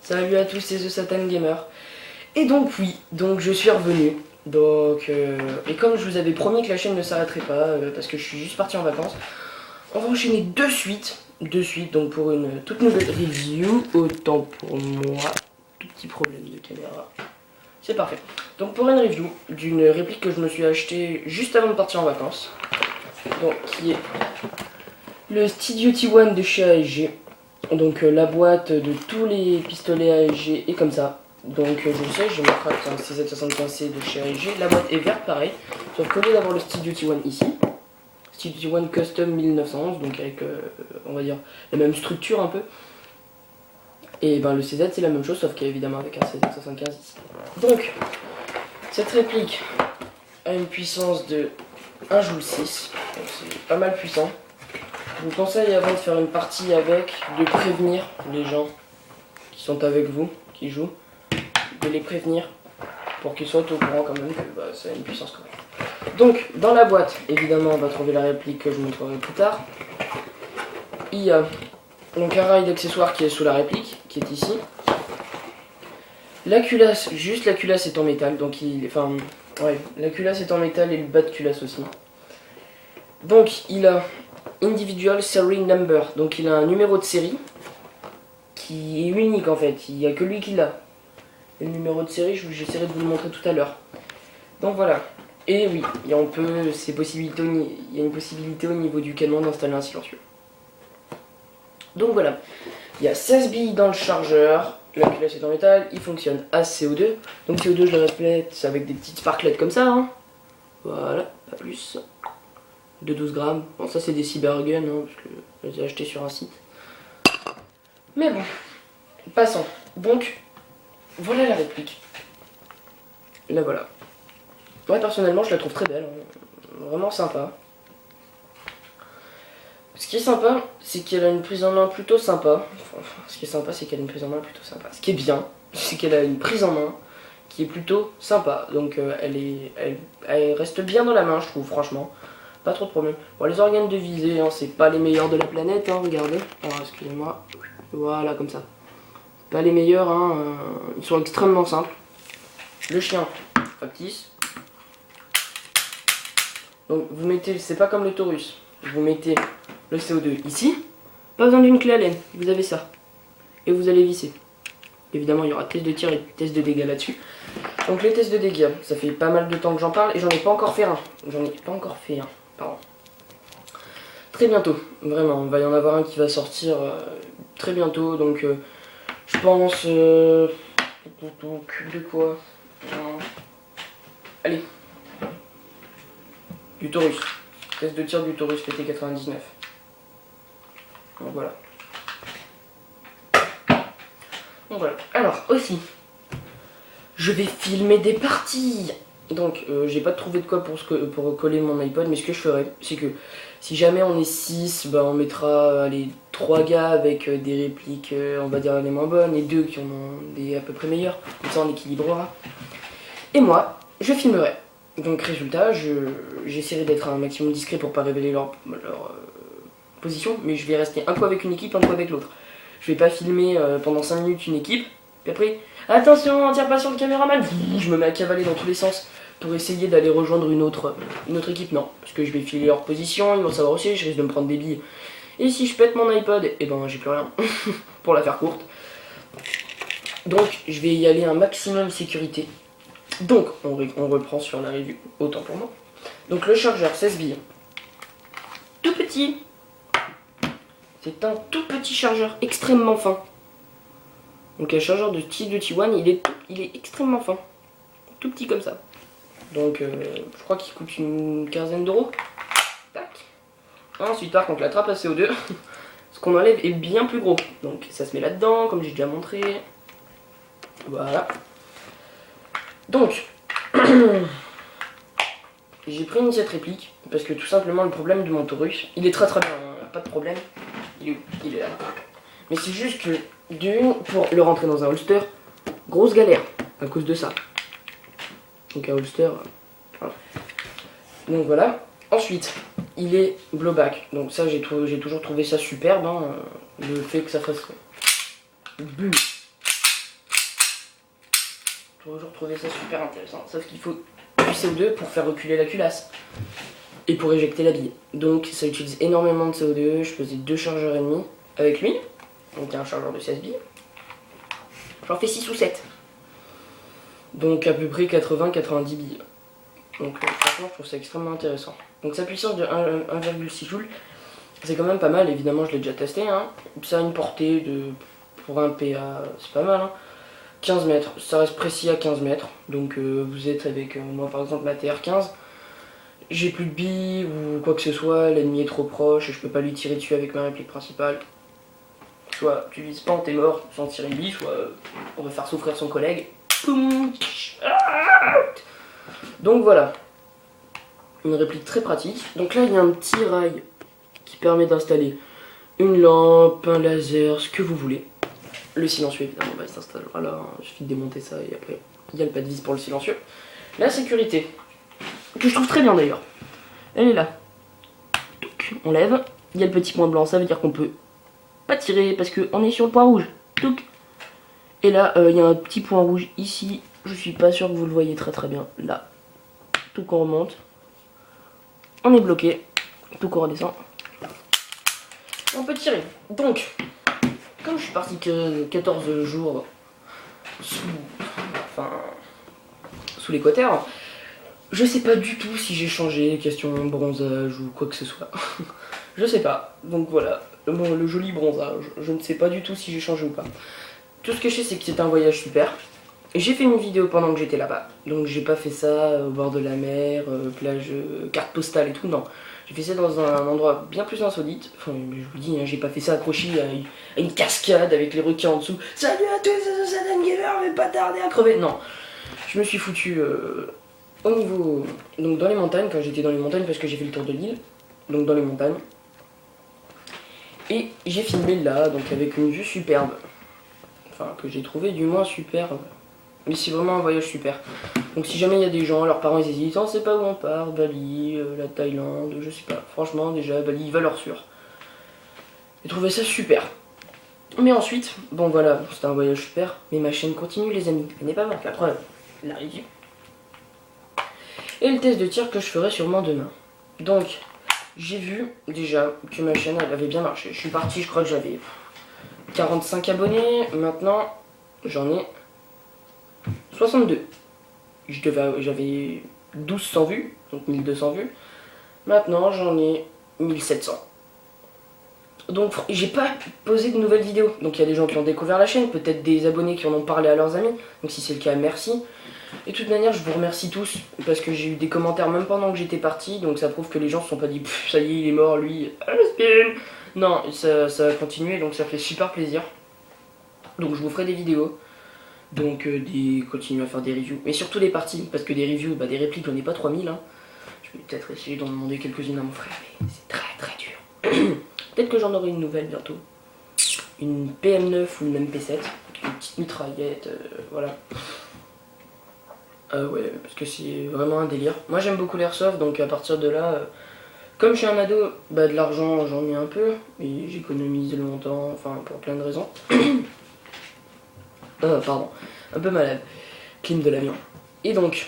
Salut à tous, c'est The Satan Gamer. Et donc oui, donc je suis revenu. Donc et comme je vous avais promis que la chaîne ne s'arrêterait pas, parce que je suis juste parti en vacances, on va enchaîner de suite, donc pour une toute nouvelle review. Autant pour moi, tout petit problème de caméra. C'est parfait. Donc pour une review d'une réplique que je me suis achetée juste avant de partir en vacances. Donc qui est le Studio T1 de chez ASG. Donc la boîte de tous les pistolets ASG est comme ça. Donc je le sais, j'ai ma craque un CZ75C de chez ASG. La boîte est verte pareil. Sauf qu'au lieu d'avoir le Studio T1 ici, Studio T1 Custom 1911, donc avec on va dire la même structure un peu. Et ben le CZ c'est la même chose, sauf qu'il y a évidemment avec un CZ75 ici. Donc cette réplique a une puissance de 1 Joule 6, donc c'est pas mal puissant. Je vous conseille avant de faire une partie avec, de prévenir les gens qui sont avec vous, qui jouent, de les prévenir pour qu'ils soient au courant quand même que ça a une puissance correcte. Donc dans la boîte, évidemment on va trouver la réplique que je vous montrerai plus tard. Il y a donc un rail d'accessoires qui est sous la réplique, qui est ici. La culasse, juste la culasse est en métal, donc la culasse est en métal et le bas de culasse aussi. Donc il a Individual Serial Number, donc il a un numéro de série qui est unique en fait, il n'y a que lui qui l'a. Le numéro de série, j'essaierai de vous le montrer tout à l'heure. Donc voilà, et oui, il y a une possibilité au niveau du canon d'installer un silencieux. Donc voilà, il y a 16 billes dans le chargeur, la culasse est en métal, il fonctionne à CO2. Donc CO2, je le répète, c'est avec des petites sparklettes comme ça, hein. Voilà, pas plus. De 12 grammes. Bon, ça c'est des Cybergun, hein, parce que je les ai achetés sur un site. Mais bon, passons. Donc, voilà la réplique. Là voilà. Moi personnellement, je la trouve très belle, hein. Vraiment sympa. Ce qui est sympa, c'est qu'elle a une prise en main plutôt sympa. Ce qui est sympa, c'est qu'elle a une prise en main plutôt sympa. Ce qui est bien, c'est qu'elle a une prise en main qui est plutôt sympa. Donc, elle reste bien dans la main, je trouve, franchement. Pas trop de problème. Bon, les organes de visée, hein, c'est pas les meilleurs de la planète, hein, regardez. Alors, excusez-moi. Voilà, comme ça. Pas les meilleurs, hein, ils sont extrêmement simples. Le chien, factice. Donc, vous mettez, c'est pas comme le Taurus. Vous mettez le CO2 ici. Pas besoin d'une clé à laine, vous avez ça. Et vous allez visser. Évidemment, il y aura test de tir et test de dégâts là-dessus. Donc, les tests de dégâts, ça fait pas mal de temps que j'en parle et j'en ai pas encore fait un. Pardon. Très bientôt, vraiment, il va y en avoir un qui va sortir très bientôt, donc je pense de quoi allez, du Taurus, test de tir du Taurus PT99. Donc voilà. Alors aussi, je vais filmer des parties. Donc j'ai pas trouvé de quoi pour coller mon iPod, mais ce que je ferai, c'est que si jamais on est 6, on mettra les 3 gars avec des répliques, on va dire les moins bonnes, et 2 qui en ont des à peu près meilleures, comme ça on équilibrera. Et moi, je filmerai. Donc résultat, j'essaierai d'être un maximum discret pour pas révéler leur position, mais je vais rester un coup avec une équipe, un coup avec l'autre. Je vais pas filmer pendant 5 minutes une équipe, puis après, attention, on tire pas sur le caméraman, je me mets à cavaler dans tous les sens pour essayer d'aller rejoindre une autre équipe, non, parce que je vais filer leur position, ils vont savoir aussi, je risque de me prendre des billes. Et si je pète mon iPod, et ben j'ai plus rien, pour la faire courte. Donc je vais y aller un maximum sécurité. Donc on reprend sur la review, autant pour moi. Donc le chargeur 16 billes, tout petit. C'est un tout petit chargeur extrêmement fin. Donc un chargeur de Studio T1, il est extrêmement fin. Tout petit comme ça. Donc je crois qu'il coûte une quinzaine d'euros. Tac. Ensuite par contre la trappe à CO2, ce qu'on enlève est bien plus gros. Donc ça se met là-dedans, comme j'ai déjà montré. Voilà. Donc j'ai pris cette réplique parce que tout simplement le problème de mon Taurus, il est très bien, hein, pas de problème. Il est là. Mais c'est juste que pour le rentrer dans un holster, grosse galère à cause de ça. Donc un holster, voilà. Donc voilà. Ensuite, il est blowback. Donc ça, j'ai toujours trouvé ça superbe, hein, le fait que ça fasse boum. toujours trouvé ça super intéressant. Sauf qu'il faut du CO2 pour faire reculer la culasse et pour éjecter la bille. Donc ça utilise énormément de CO2. Je faisais 2 chargeurs et demi avec lui. Donc il y a un chargeur de 16 billes. J'en fais 6 ou 7. Donc à peu près 80-90 billes. Donc franchement je trouve ça extrêmement intéressant. Donc sa puissance de 1,6 joules, c'est quand même pas mal. Évidemment je l'ai déjà testé. Hein. Ça a une portée de, pour un PA, c'est pas mal. Hein. 15 mètres, ça reste précis à 15 mètres. Donc vous êtes avec moi par exemple ma TR15. J'ai plus de billes ou quoi que ce soit, l'ennemi est trop proche et je peux pas lui tirer dessus avec ma réplique principale. Soit tu vises pas, t'es mort sans tirer une bille, soit on va faire souffrir son collègue. Donc voilà, une réplique très pratique. Donc là il y a un petit rail qui permet d'installer une lampe, un laser, ce que vous voulez. Le silencieux évidemment il s'installera là, il suffit de démonter ça et après il y a le pas de vis pour le silencieux. La sécurité, que je trouve très bien d'ailleurs, elle est là. Donc on lève, il y a le petit point blanc, ça veut dire qu'on peut pas tirer parce qu'on est sur le point rouge. Donc. Et là il y a un petit point rouge ici, je suis pas sûr que vous le voyez très bien, là. Tout qu'on remonte, on est bloqué, tout qu'on redescend, on peut tirer. Donc, comme je suis parti que 14 jours sous l'équateur, je sais pas du tout si j'ai changé, question bronzage ou quoi que ce soit. Je sais pas, donc voilà, le joli bronzage, je ne sais pas du tout si j'ai changé ou pas. Tout ce que je sais c'est que c'était un voyage super. J'ai fait une vidéo pendant que j'étais là-bas, donc j'ai pas fait ça au bord de la mer, plage, carte postale et tout, non. J'ai fait ça dans un endroit bien plus insolite, enfin je vous dis, hein, j'ai pas fait ça accroché à une cascade avec les requins en dessous. Salut à tous, c'est Satan Gamer, mais pas tarder à crever. Non, je me suis foutu au niveau, donc dans les montagnes, quand j'étais dans les montagnes parce que j'ai fait le tour de l'île, donc dans les montagnes. Et j'ai filmé là, donc avec une vue superbe, enfin que j'ai trouvé du moins superbe. Mais c'est vraiment un voyage super. Donc si jamais il y a des gens, leurs parents ils hésitent, on sait pas où on part, Bali, la Thaïlande, je sais pas. Franchement déjà Bali, valeur sûre. J'ai trouvé ça super. Mais ensuite, bon voilà, c'était un voyage super, mais ma chaîne continue les amis. Elle n'est pas morte, la preuve, la review. Et le test de tir que je ferai sûrement demain. Donc, j'ai vu déjà que ma chaîne elle avait bien marché. Je suis parti, je crois que j'avais 45 abonnés, maintenant j'en ai 62. J'avais 1200 vues, donc 1200 vues. Maintenant j'en ai 1700. Donc j'ai pas posé de nouvelles vidéos. Donc il y a des gens qui ont découvert la chaîne, peut-être des abonnés qui en ont parlé à leurs amis. Donc si c'est le cas, merci. Et de toute manière, je vous remercie tous parce que j'ai eu des commentaires même pendant que j'étais parti. Donc ça prouve que les gens se sont pas dit ça y est, il est mort lui. Non, ça a continué, donc ça fait super plaisir. Donc je vous ferai des vidéos. Donc continuer à faire des reviews, mais surtout les parties, parce que des reviews, des répliques, j'en ai pas 3000. Hein. Je vais peut-être essayer d'en demander quelques-unes à mon frère, mais c'est très dur. Peut-être que j'en aurai une nouvelle bientôt. Une PM9 ou une MP7, une petite mitraillette, voilà. Ouais, parce que c'est vraiment un délire. Moi j'aime beaucoup l'airsoft, donc à partir de là, comme je suis un ado, de l'argent j'en ai un peu, et j'économise longtemps, enfin pour plein de raisons. Pardon, un peu malade, clim de l'avion. Et donc,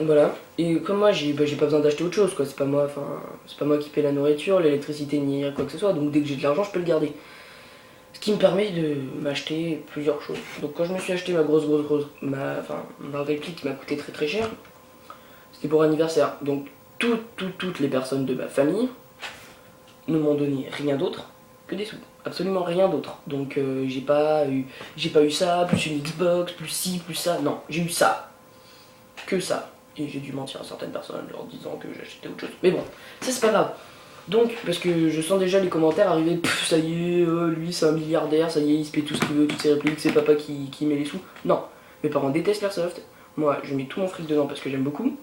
voilà. Et comme moi, j'ai pas besoin d'acheter autre chose, quoi. C'est pas moi qui paie la nourriture, l'électricité, ni quoi que ce soit. Donc dès que j'ai de l'argent, je peux le garder. Ce qui me permet de m'acheter plusieurs choses. Donc quand je me suis acheté ma réplique qui m'a coûté très cher, c'était pour anniversaire. Donc toutes les personnes de ma famille ne m'ont donné rien d'autre que des sous. Absolument rien d'autre. Donc j'ai pas eu ça, plus une Xbox, plus ci, plus ça. Non, j'ai eu ça. Que ça. Et j'ai dû mentir à certaines personnes en leur disant que j'achetais autre chose. Mais bon, ça c'est pas grave. Donc, parce que je sens déjà les commentaires arriver, ça y est, lui c'est un milliardaire, ça y est, il se paie tout ce qu'il veut, toutes ses répliques, c'est papa qui met les sous. Non, mes parents détestent l'airsoft. Moi, je mets tout mon fric dedans parce que j'aime beaucoup.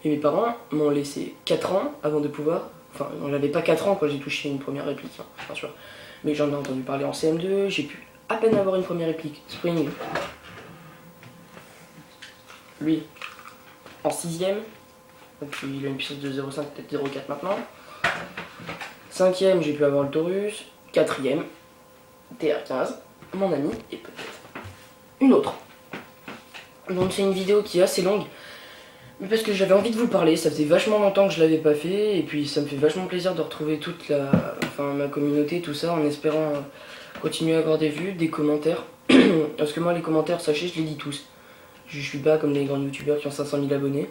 Et mes parents m'ont laissé 4 ans avant de pouvoir... Enfin, j'avais pas 4 ans quand j'ai touché une première réplique, hein, bien sûr. Mais j'en ai entendu parler en CM2, j'ai pu à peine avoir une première réplique. Spring. Lui, en 6ème. Donc il a une puissance de 0,5, peut-être 0,4 maintenant. 5ème, j'ai pu avoir le Taurus. 4ème, TR15, mon ami, et peut-être une autre. Donc c'est une vidéo qui est assez longue, mais parce que j'avais envie de vous parler, ça faisait vachement longtemps que je l'avais pas fait, et puis ça me fait vachement plaisir de retrouver toute ma communauté, tout ça, en espérant continuer à avoir des vues, des commentaires. Parce que moi les commentaires, sachez, je les lis tous. Je suis pas comme les grands youtubeurs qui ont 500 000 abonnés.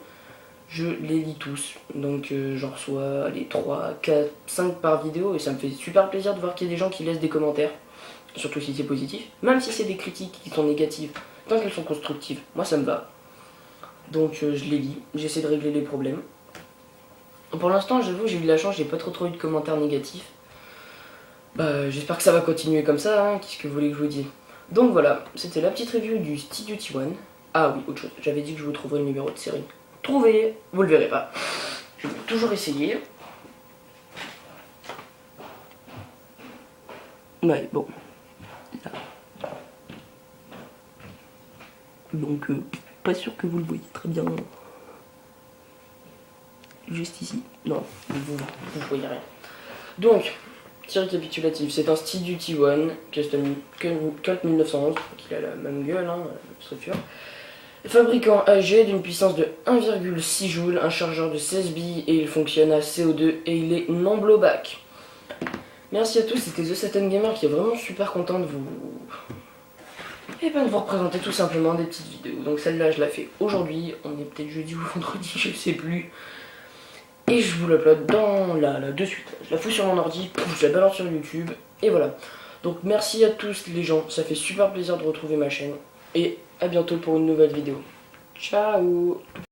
Je les lis tous, donc j'en reçois les 3, 4, 5 par vidéo, et ça me fait super plaisir de voir qu'il y a des gens qui laissent des commentaires, surtout si c'est positif, même si c'est des critiques qui sont négatives, tant qu'elles sont constructives, moi ça me va. Donc je les lis, j'essaie de régler les problèmes. Pour l'instant, j'avoue, j'ai eu de la chance, j'ai pas trop eu de commentaires négatifs. Bah, j'espère que ça va continuer comme ça, hein, qu'est-ce que vous voulez que je vous dise. Donc voilà, c'était la petite review du Studio One. Ah oui, autre chose, j'avais dit que je vous trouverais le numéro de série. Trouvé, vous le verrez pas. Je vais toujours essayer. Ouais, bon. Là. Donc, pas sûr que vous le voyez très bien. Juste ici. Non, vous voyez rien. Donc, petit récapitulatif, c'est un Studio One Custom Colt 1911, qui a la même gueule, hein, la même structure. Fabricant âgé d'une puissance de 1,6 joules, un chargeur de 16 billes et il fonctionne à CO2 et il est non blowback. Merci à tous, c'était The Satan Gamer qui est vraiment super content de vous... Et bien de vous représenter tout simplement des petites vidéos. Donc celle-là je la fais aujourd'hui, on est peut-être jeudi ou vendredi, je sais plus. Et je vous l'upload là, de suite. Je la fous sur mon ordi, je la balance sur YouTube, et voilà. Donc merci à tous les gens, ça fait super plaisir de retrouver ma chaîne. Et à bientôt pour une nouvelle vidéo. Ciao!